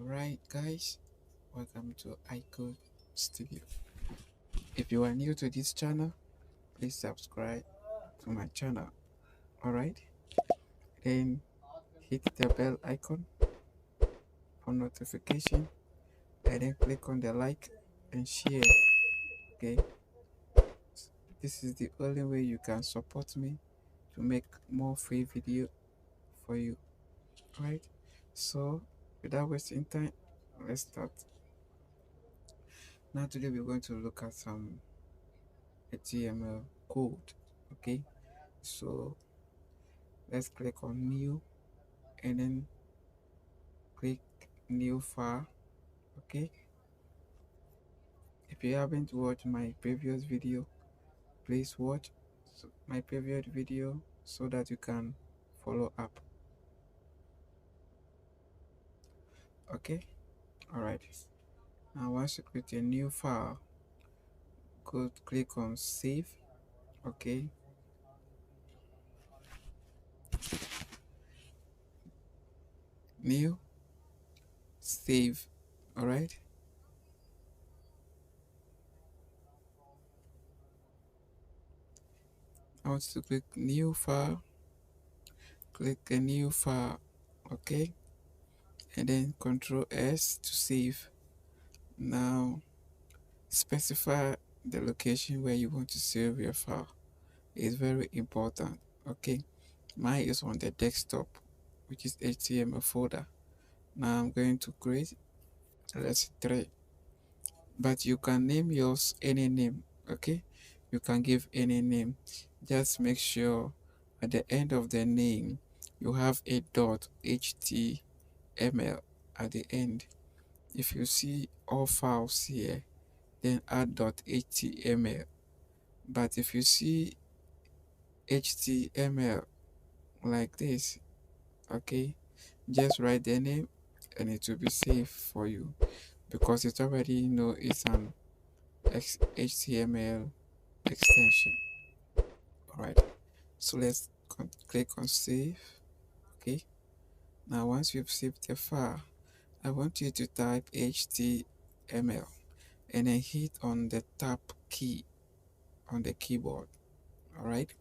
Alright guys, welcome to iCode Studio. If you are new to this channel, please subscribe to my channel. Alright, then hit the bell icon for notification and then click on the like and share. Okay, this is the only way you can support me to make more free video for you. Alright, so without wasting time, let's start. Now today we're going to look at some HTML code. Okay, so let's click on new and then click new file. Okay, if you haven't watched my previous video, please watch my previous video so that you can follow up. Okay, all right, now once you create a new file, go click on save. Okay, new, save. All right, I want to click new file, click a new file. Okay, and then Control S to save. Now specify the location where you want to save your file. It's very important. Okay, mine is on the desktop, which is HTML folder. Now I'm going to create, let's say 3, but you can name yours any name. Okay, you can give any name. Just make sure at the end of the name you have a .html at the end. If you see all files here, then add .html. But if you see HTML like this, okay, just write the name and it will be safe for you because it already know it's an HTML extension. All right, so let's click on save. Okay, now once you've saved the file, I want you to type HTML and then hit on the tab key on the keyboard. All right,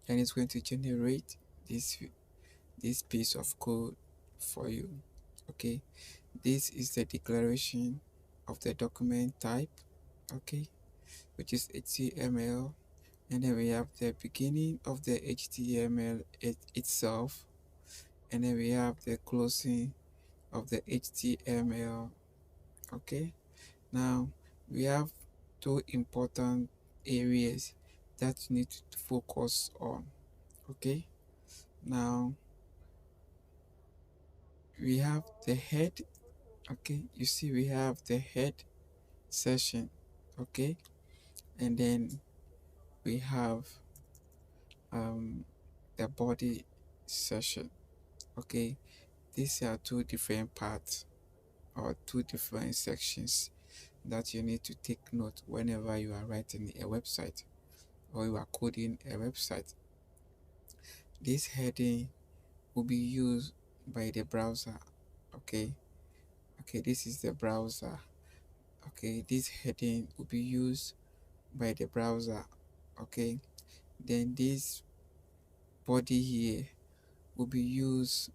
and it's going to generate this piece of code for you. Okay, this is the declaration of the document type. Okay, which is HTML, and then we have the beginning of the HTML itself, and then we have the closing of the HTML. Okay, now we have two important areas that you need to focus on. Okay, now we have the head. Okay, you see we have the head section. Okay, and then we have the body section. Okay, these are two different parts or two different sections that you need to take note whenever you are writing a website or you are coding a website. This heading will be used by the browser. Okay, this is the browser. Okay, this heading will be used by the browser. Okay, then this body here will be used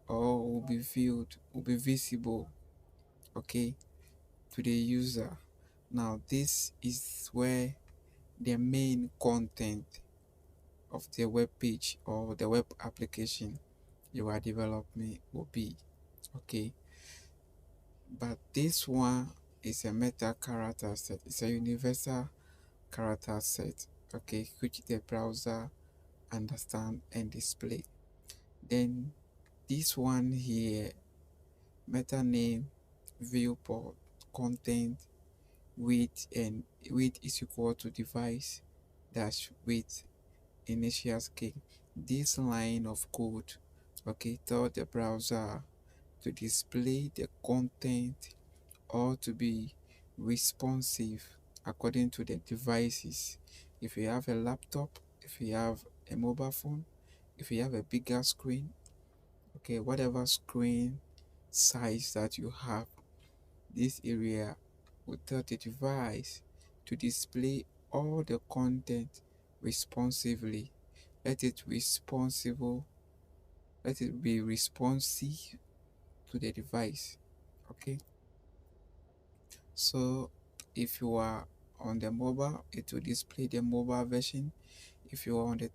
or will be viewed, will be visible, okay, to the user. Now this is where the main content of the web page or the web application you are developing will be. Okay, but this one is a meta character set. It's a universal character set, okay, which the browser understand and display. Then this one here, meta name, viewport, content, width, and width is equal to device dash width initial scale. This line of code, okay, tell the browser to display the content or to be responsive according to the devices. If you have a laptop, if you have a mobile phone, if you have a bigger screen, okay, whatever screen size that you have. This area will tell the device to display all the content responsively. Let it responsible, let it be responsive to the device. Okay. So if you are on the mobile, it will display the mobile version. If you are on the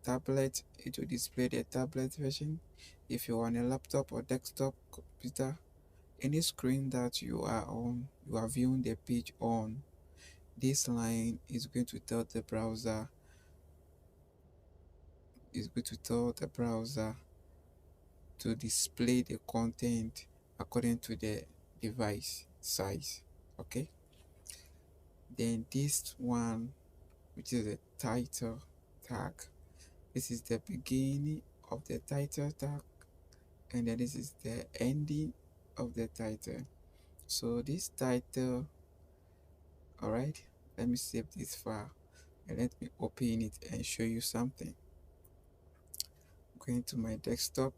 tablet, it will display the tablet version. If you're on a laptop or desktop computer, any screen that you are on, you are viewing the page on, this line is going to tell the browser to display the content according to the device size. Okay. Then this one, which is the title tag, this is the beginning of the title tag, and then this is the ending of the title. So this title, all right, let me save this file and let me open it and show you something. Going to my desktop,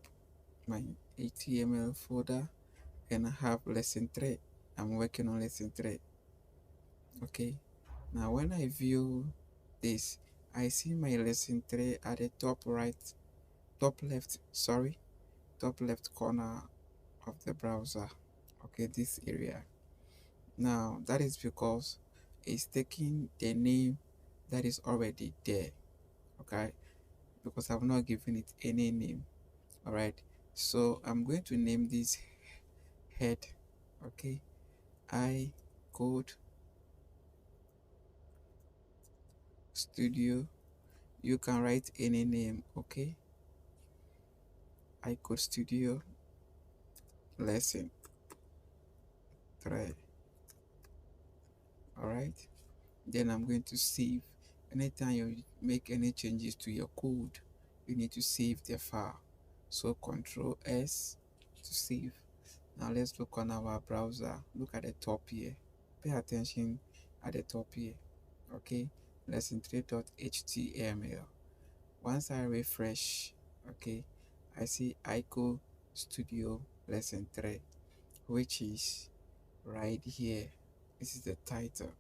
my HTML folder, and I have lesson 3. I'm working on lesson 3. Okay. Now when I view this, I see my lesson 3 at the top left corner of the browser. Okay, this area. Now that is because it's taking the name that is already there. Okay, because I've not given it any name. All right, so I'm going to name this head. Okay, I code studio. You can write any name. Okay, I code studio lesson 3. All right, then I'm going to save. Anytime you make any changes to your code, you need to save the file. So Control S to save. Now let's look on our browser. Look at the top here. Pay attention at the top here. Okay, lesson3.html. Once I refresh, okay, I see ICO Studio Lesson 3, which is right here. This is the title.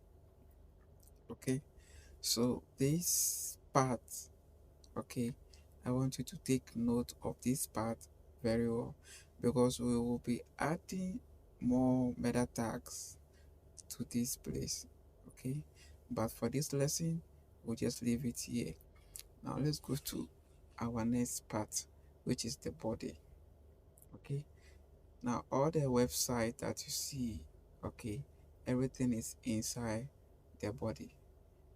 Okay, so this part, okay, I want you to take note of this part very well, because we will be adding more meta tags to this place. Okay, but for this lesson, we'll just leave it here. Now let's go to our next part, which is the body. Okay, now all the website that you see, okay, everything is inside the body.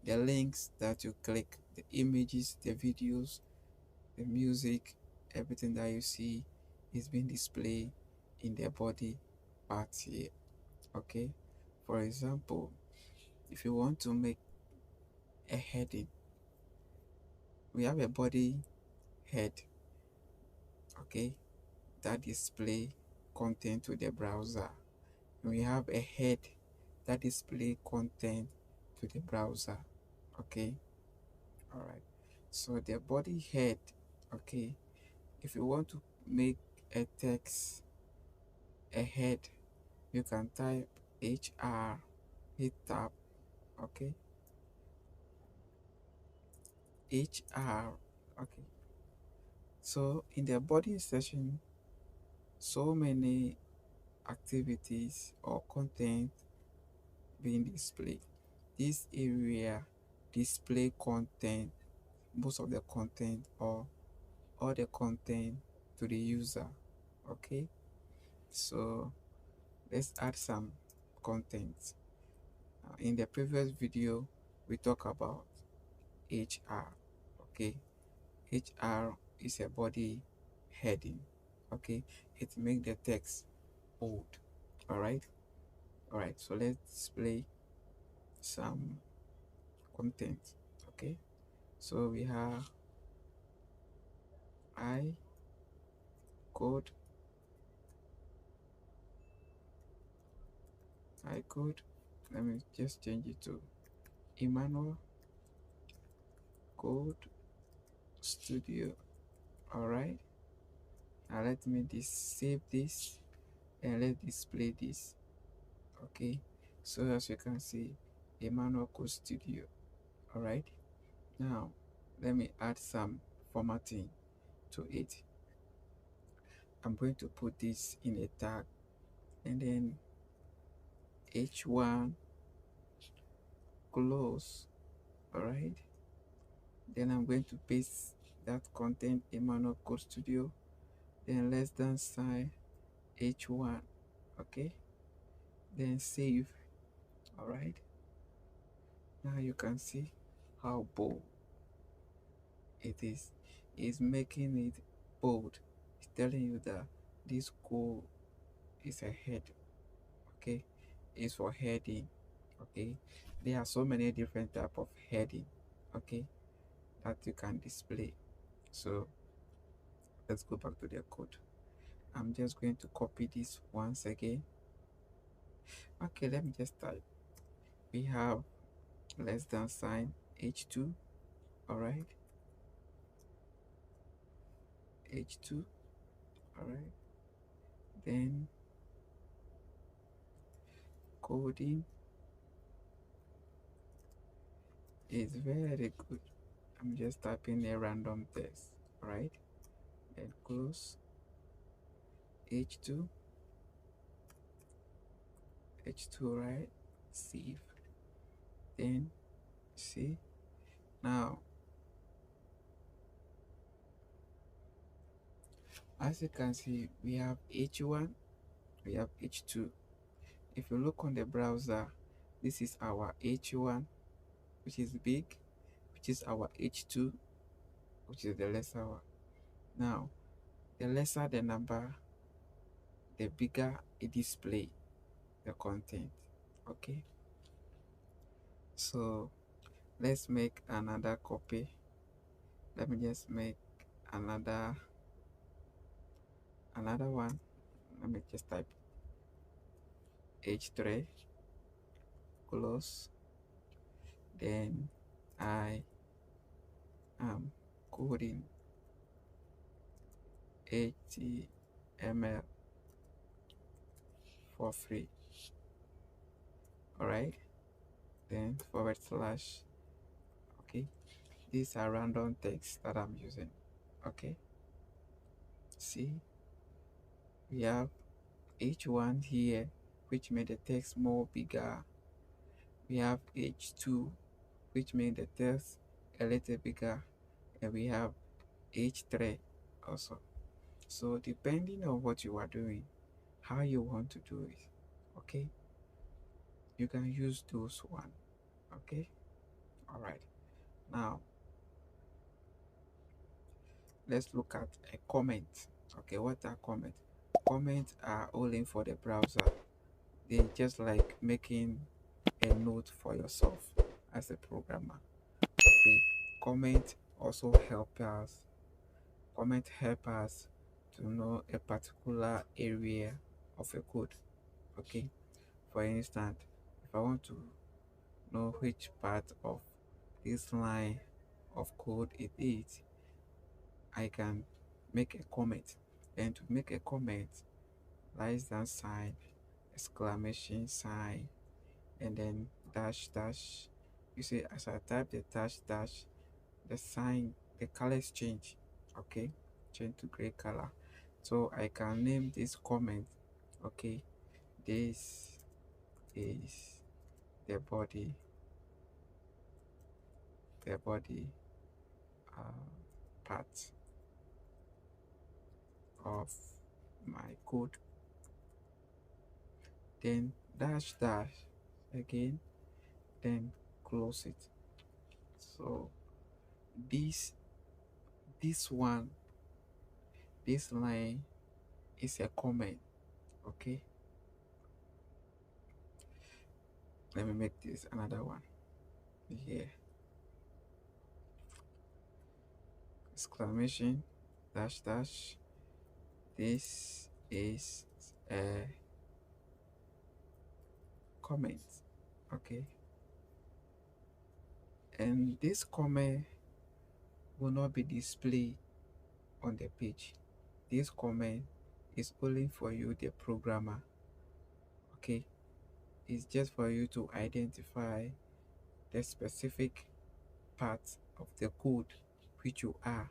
The links that you click, the images, the videos, the music, everything that you see is being displayed in the body part here. Okay, for example, if you want to make a heading, we have a body head, okay, that display content to the browser. We have a head that display content to the browser. Okay, all right. So the body head, okay, if you want to make a text a head, you can type HR, hit tab, okay, HR, okay. So in the body section, so many activities or content being displayed. This area display content, most of the content or all the content to the user. Okay, so let's add some content. In the previous video, we talk about HR. Okay, HR is a body heading. Okay, it make the text bold. All right, all right. So let's display some content. Okay, so we have I code, I code. Let me just change it to Emmanuel Code Studio. All right. Now let me save this and let's display this. Okay, so as you can see, Emmanuel Code Studio. All right, now let me add some formatting to it. I'm going to put this in a tag, and then h1 close. All right, then I'm going to paste that content Emmanuel Code Studio, then less than sign h1. Okay, then save. All right, now you can see how bold it is. It's making it bold. It's telling you that this code is a head. Okay, it's for heading. Okay, there are so many different type of heading. Okay, that you can display. So let's go back to the code. I'm just going to copy this once again. Okay, let me just type. We have less than sign h2. All right, h2. All right, then coding is very good. I'm just typing a random text. All right, then close h2, h2. Right, save. Then see, now as you can see, we have h1, we have h2. If you look on the browser, this is our h1, which is big, which is our h2, which is the lesser one. Now the lesser the number, the bigger it display the content. Okay, so let's make another copy. Let me just make another one. Let me just type h3, close. Then I am coding HTML for free. All right, then forward slash. Okay, these are random text that I'm using. Okay, see, we have h1 here, which made the text more bigger. We have h2, which made the text a little bigger, and we have h3 also. So depending on what you are doing, how you want to do it, okay, you can use those one. Okay, all right, now let's look at a comment. Okay, what are comments? Comments are only for the browser. They just like making a note for yourself as a programmer. Okay, comment also help us. Comment help us to know a particular area of a code. Okay, for instance, if I want to know which part of this line of code it is, I can make a comment. And to make a comment, less than sign, exclamation sign, and then dash dash. You see, as I type the dash dash, the sign, the colors change. Okay, change to gray color. So I can name this comment. Okay, this is the body, the body uh, part of my code. Then dash dash again, then close it. So this this one, this line is a comment. Okay, let me make this another one here. Exclamation dash dash. This is a comment. Okay, and this comment will not be displayed on the page. This comment is only for you, the programmer. Okay, it's just for you to identify the specific part of the code which you are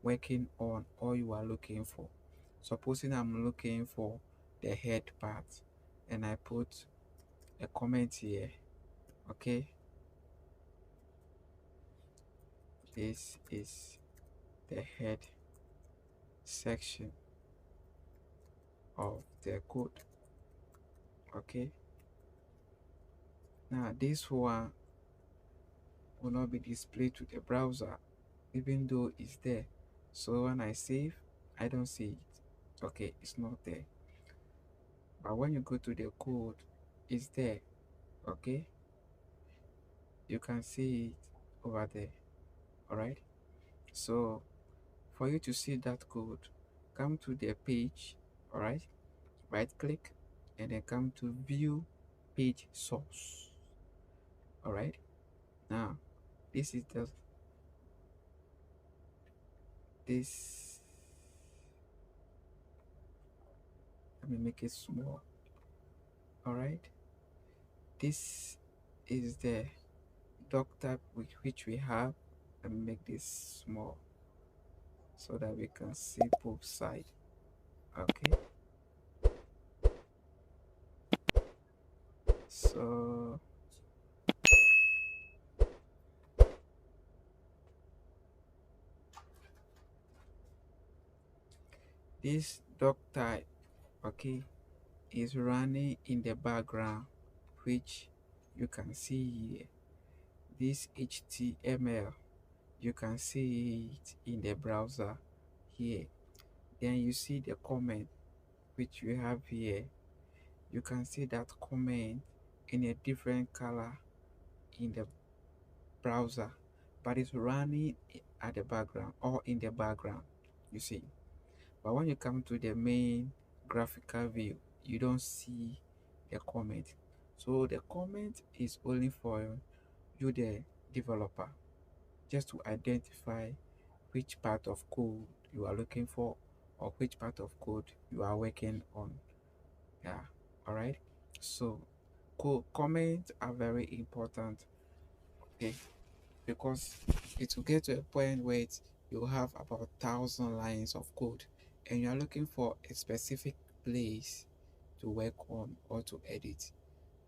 working on or you are looking for. Supposing I'm looking for the head part and I put a comment here. Okay, this is the head section of the code. Okay, now this one will not be displayed to the browser even though it's there. So when I save, I don't see it. Okay, it's not there. But when you go to the code, it's there. Okay, you can see it over there. All right. So for you to see that code, come to the page. All right. Right click and then come to view page source. All right. Now this is the this. Let me make it small. All right. This is the doctor with which we have, and make this small so that we can see both sides. Okay, so this doctor, okay, is running in the background, which you can see here. This HTML, you can see it in the browser here. Then you see the comment which we have here. You can see that comment in a different color in the browser, but it's running at the background or in the background, you see. But when you come to the main graphical view, you don't see the comment. So the comment is only for you, the developer, just to identify which part of code you are looking for or which part of code you are working on. Yeah, all right. So comments are very important. Okay, because it will get to a point where you have about 1,000 lines of code and you are looking for a specific place to work on or to edit.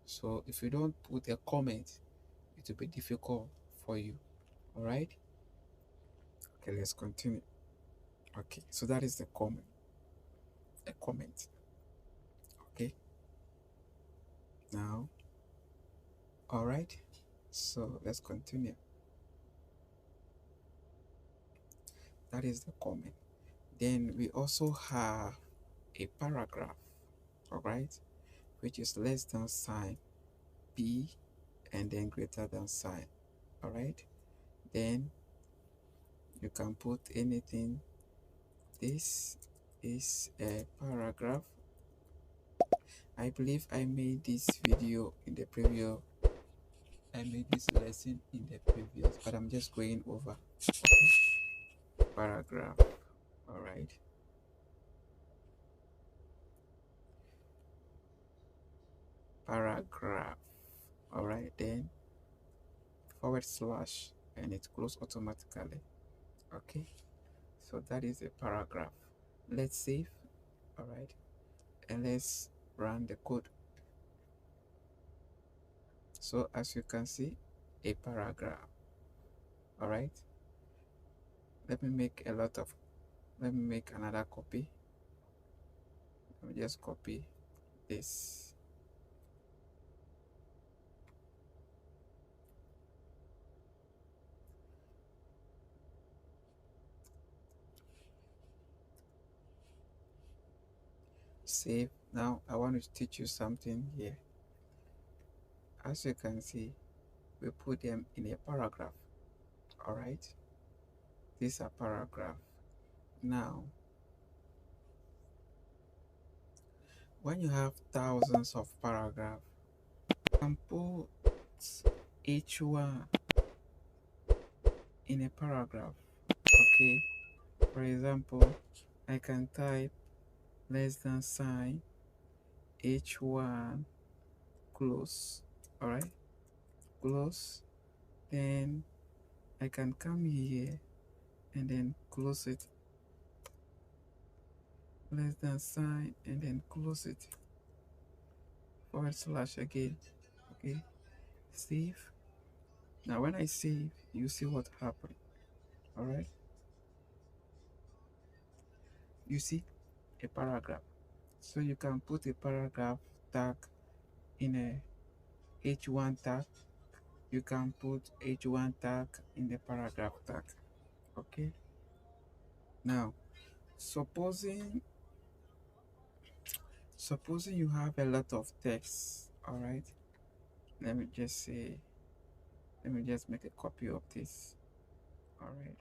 So if you don't put a comment, it will be difficult for you. All right. Okay, let's continue. Okay, so that is the comment. A comment. Okay. Now, all right. So let's continue. That is the comment. Then we also have a paragraph. All right, which is less than sign b and then greater than sign. All right, then you can put anything. This is a paragraph. I believe I made this video in the previous, I made this lesson in the previous, but I'm just going over. Paragraph. All right, paragraph. All right, then forward slash and it closes automatically. Okay, so that is a paragraph. Let's save. All right, and let's run the code. So as you can see, a paragraph. All right, let me make a lot of, let me make another copy. Let me just copy this. Save. Now I want to teach you something here. As you can see, we put them in a paragraph. All right, these are paragraph. Now when you have thousands of paragraphs, you can put each one in a paragraph. Okay, for example, I can type less than sign, h1, close. All right, close. Then I can come here and then close it, less than sign, and then close it, forward slash again. Okay, save. Now when I save, you see what happened. All right, you see a paragraph. So you can put a paragraph tag in a h1 tag. You can put h1 tag in the paragraph tag. Okay, now supposing you have a lot of text. All right, let me just say, let me just make a copy of this. All right,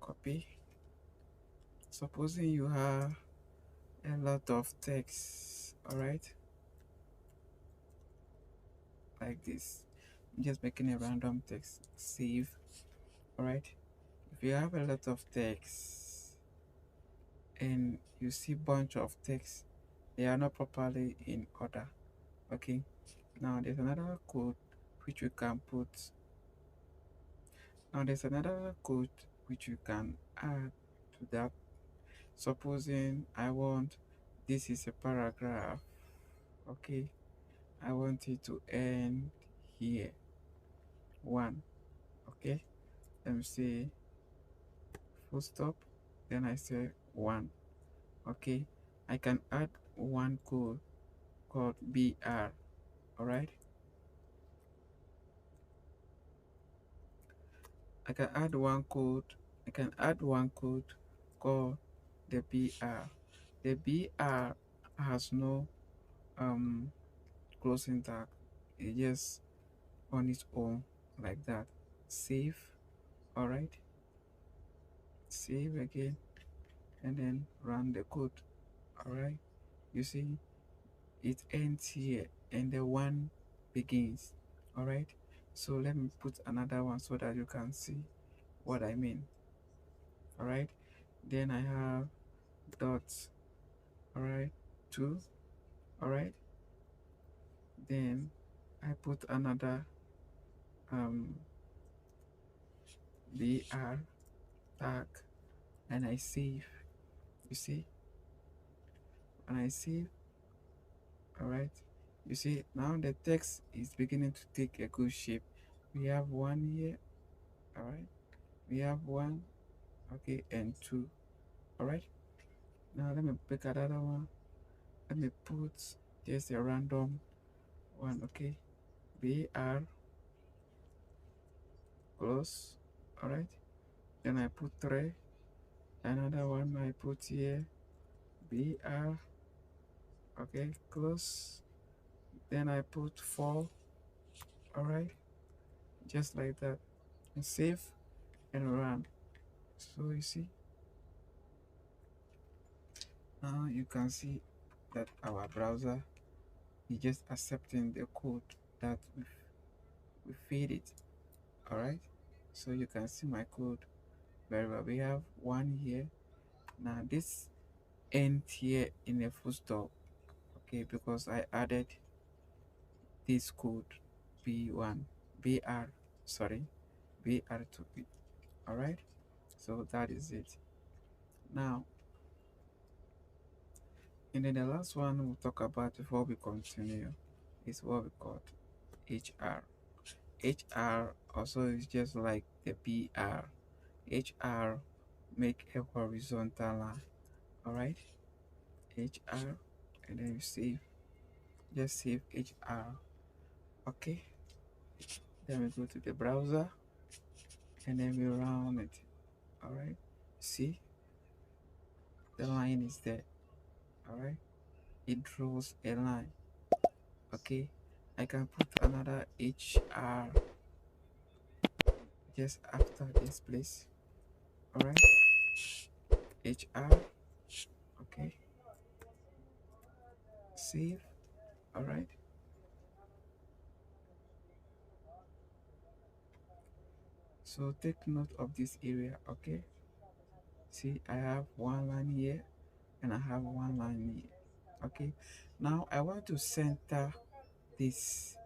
copy. Supposing you have a lot of text. All right, like this. I'm just making a random text. Save. All right, if you have a lot of text and you see bunch of text, they are not properly in order. Okay, now there's another code which you can put. Now there's another code which you can add to that. Supposing I want, this is a paragraph. Okay, I want it to end here, one. Okay, let me say full stop, then I say one. Okay, I can add one code called br. All right, I can add one code. I can add one code called the br. The br has no closing tag. It just on its own like that. Save. All right, save again, and then run the code. All right, you see it ends here and the one begins. All right, so let me put another one so that you can see what I mean. All right, then I have dots. All right, two. All right, then I put another br tag and I save. You see, and I save. All right, you see now the text is beginning to take a good shape. We have one here. All right, we have one. Okay, and two. All right, now let me pick another one. Let me put just a random one. Okay, br close. All right, then I put three. Another one I put here, br. Okay, close. Then I put four. All right, just like that, and save and run. So you see, now you can see that our browser is just accepting the code that we feed it. All right, so you can see my code very well. We have one here. Now this end here in a full stop. Okay, because I added this code b1 br, sorry, br to b. All right, so that is it. Now, and then the last one we'll talk about before we continue is what we call hr. Hr also is just like the br. Hr make a horizontal line. All right, hr, and then you save, just save hr. Okay, then we go to the browser and then we run it. All right, see the line is there. All right, it draws a line. Okay, I can put another hr just after this place. All right, hr. Okay, save. All right, so take note of this area. Okay, see I have one line here and I have one line here. Okay, now I want to center this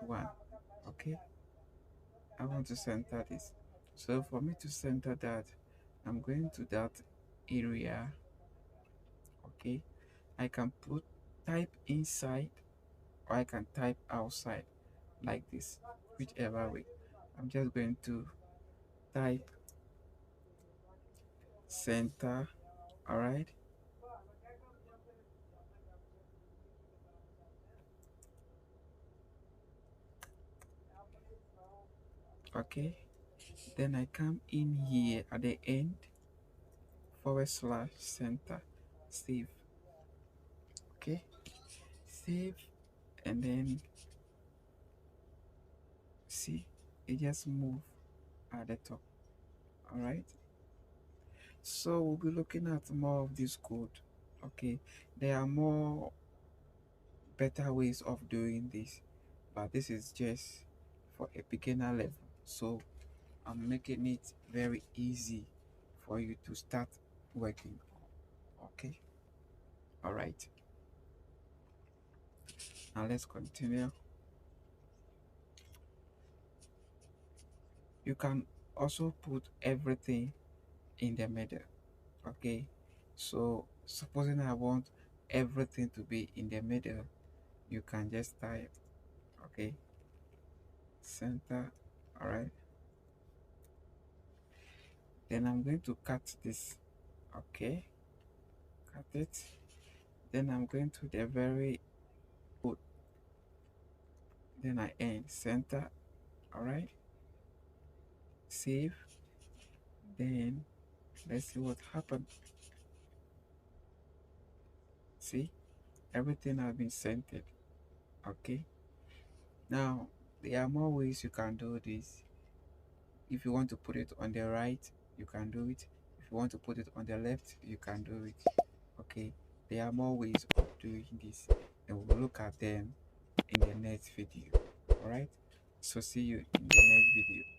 one. Okay, I want to center this. So for me to center that, I'm going to that area. Okay, I can put type inside or I can type outside like this, whichever way. I'm just going to type center. All right, okay, then I come in here at the end, forward slash center, save. Okay, save, and then see, it just move at the top. All right, so we'll be looking at more of this code. Okay, there are more better ways of doing this, but this is just for a beginner level, so I'm making it very easy for you to start working. Okay, all right, now let's continue. You can also put everything in the middle. Okay, so supposing I want everything to be in the middle, you can just type, okay, center. All right, then I'm going to cut this. Okay, cut it. Then I'm going to the very good, then I end center. All right, save. Then let's see what happened. See, everything has been centered. Okay, now there are more ways you can do this. If you want to put it on the right, you can do it. If you want to put it on the left, you can do it. Okay, there are more ways of doing this, and we'll look at them in the next video. All right, so see you in the next video.